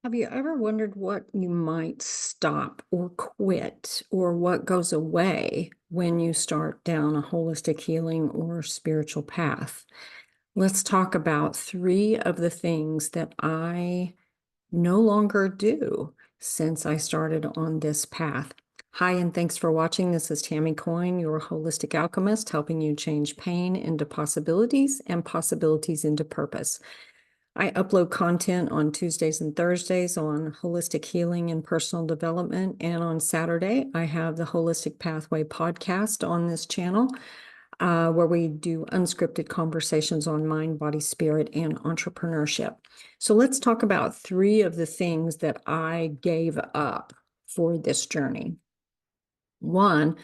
Have you ever wondered what you might stop or quit or what goes away when you start down a holistic healing or spiritual path? Let's talk about three of the things that I no longer do since I started on this path. Hi, and thanks for watching. This is Tammy Coyne, your holistic alchemist, helping you change pain into possibilities and possibilities into purpose. I upload content on Tuesdays and Thursdays on holistic healing and personal development. And on Saturday, I have the Holistic Pathway podcast on this channel, where we do unscripted conversations on mind, body, spirit, and entrepreneurship. So let's talk about three of the things that I gave up for this journey. One,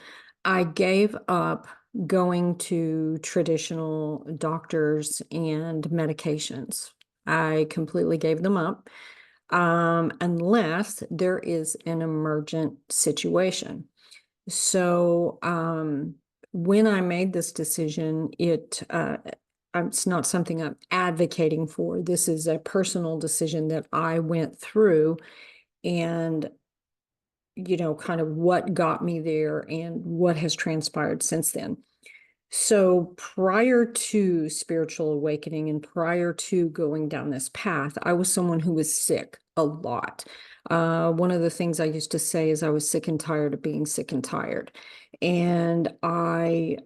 I gave up going to traditional doctors and medications. I completely gave them up, unless there is an emergent situation. So, when I made this decision, it's not something I'm advocating for. This is a personal decision that I went through, and kind of what got me there and what has transpired since then. So prior to spiritual awakening and prior to going down this path, I was someone who was sick a lot. One of the things I used to say is I was sick and tired of being sick and tired. And I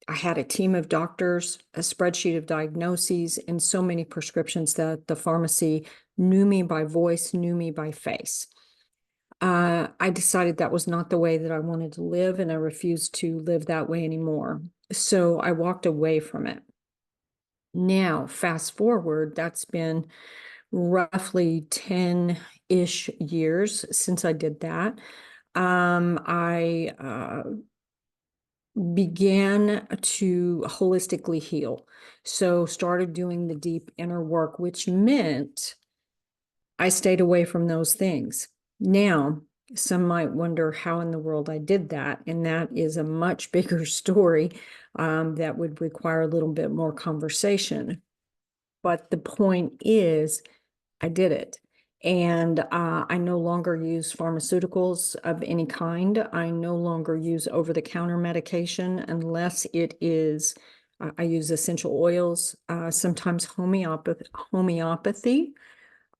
had a team of doctors, a spreadsheet of diagnoses, and so many prescriptions that the pharmacy knew me by voice, knew me by face. I decided that was not the way that I wanted to live, and I refused to live that way anymore. So I walked away from it. Now, fast forward, that's been roughly 10-ish years since I did that. I began to holistically heal. So started doing the deep inner work, which meant I stayed away from those things. Now, some might wonder how in the world I did that, and that is a much bigger story that would require a little bit more conversation. But the point is, I did it. And I no longer use pharmaceuticals of any kind. I no longer use over-the-counter medication unless it is, I use essential oils, sometimes homeopathy,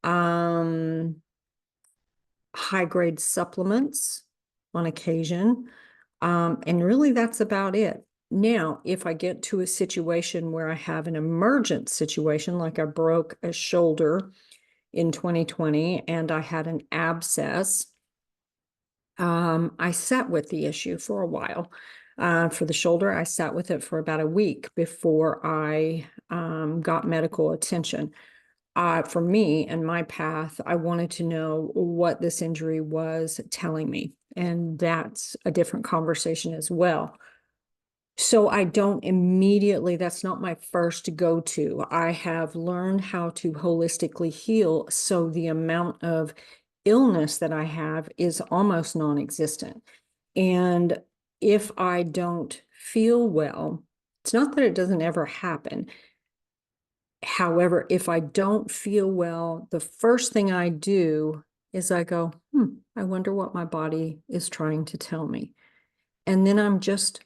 um, high-grade supplements on occasion. And really, that's about it. Now, if I get to a situation where I have an emergent situation, like I broke a shoulder in 2020 and I had an abscess, I sat with the issue for a while. For the shoulder, I sat with it for about a week before I got medical attention. For me and my path, I wanted to know what this injury was telling me. And that's a different conversation as well. So I don't immediately, that's not my first go-to. I have learned how to holistically heal. So the amount of illness that I have is almost non-existent. And if I don't feel well, it's not that it doesn't ever happen. However, if I don't feel well, the first thing I do is I go, I wonder what my body is trying to tell me. And then I'm just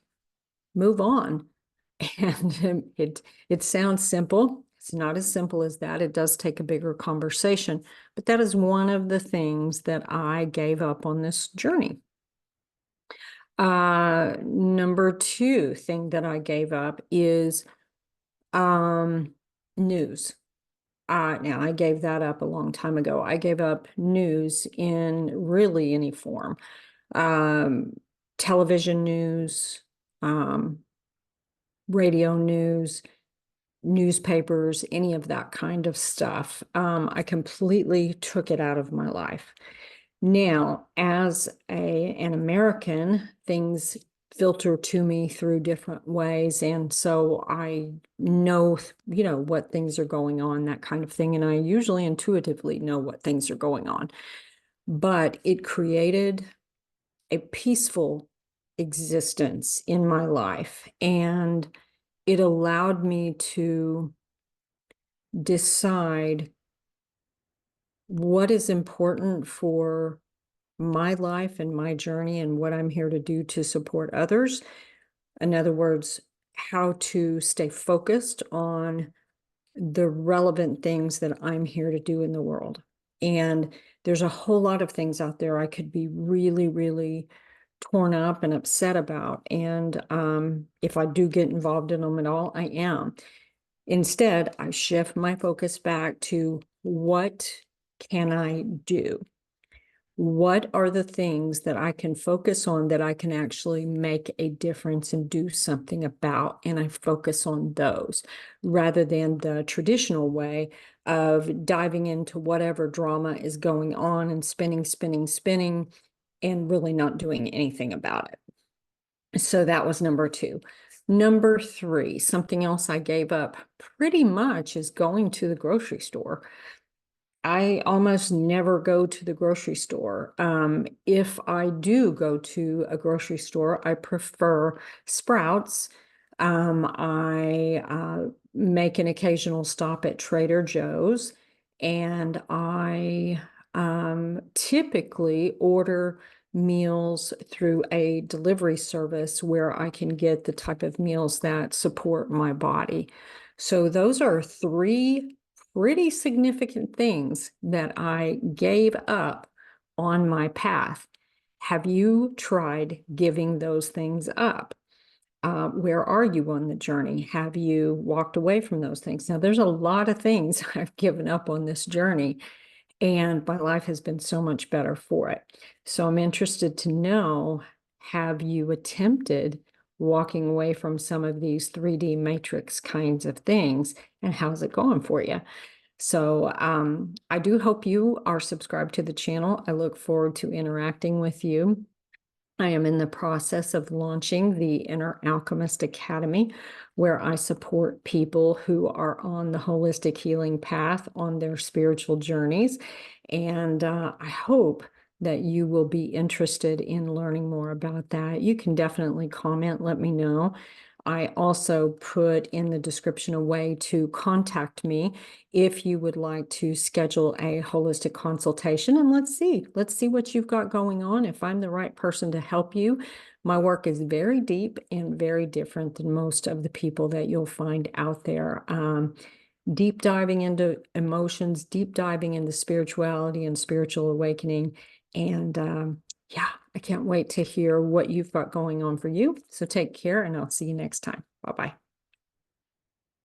move on. And it sounds simple. It's not as simple as that. It does take a bigger conversation, but that is one of the things that I gave up on this journey. Number two thing that I gave up is news. Now, I gave that up a long time ago. I gave up news in really any form. Television news, radio news, newspapers, any of that kind of stuff. I completely took it out of my life. Now, as an American, things filter to me through different ways. And so I know, what things are going on, that kind of thing. And I usually intuitively know what things are going on. But it created a peaceful existence in my life. And it allowed me to decide what is important for my life and my journey and what I'm here to do to support others. In other words, how to stay focused on the relevant things that I'm here to do in the world. And there's a whole lot of things out there I could be really, really torn up and upset about. And if I do get involved in them at all, I am. Instead, I shift my focus back to what can I do? What are the things that I can focus on that I can actually make a difference and do something about? And I focus on those rather than the traditional way of diving into whatever drama is going on and spinning, spinning, spinning, and really not doing anything about it. So that was number two. Number three, something else I gave up pretty much is going to the grocery store. I almost never go to the grocery store. If I do go to a grocery store, I prefer Sprouts. I make an occasional stop at Trader Joe's, and I typically order meals through a delivery service where I can get the type of meals that support my body. So those are three pretty significant things that I gave up on my path. Have you tried giving those things up? Where are you on the journey? Have you walked away from those things? Now, there's a lot of things I've given up on this journey, and my life has been so much better for it. So I'm interested to know, have you attempted walking away from some of these 3D matrix kinds of things, and how's it going for you? So I do hope you are subscribed to the channel. I look forward to interacting with you. I am in the process of launching the Inner Alchemist Academy, where I support people who are on the holistic healing path on their spiritual journeys. And I hope that you will be interested in learning more about that. You can definitely comment, let me know. I also put in the description a way to contact me if you would like to schedule a holistic consultation. And let's see what you've got going on. If I'm the right person to help you, my work is very deep and very different than most of the people that you'll find out there. Deep diving into emotions, deep diving into spirituality and spiritual awakening. And yeah, I can't wait to hear what you've got going on for you. So take care, and I'll see you next time. Bye-bye.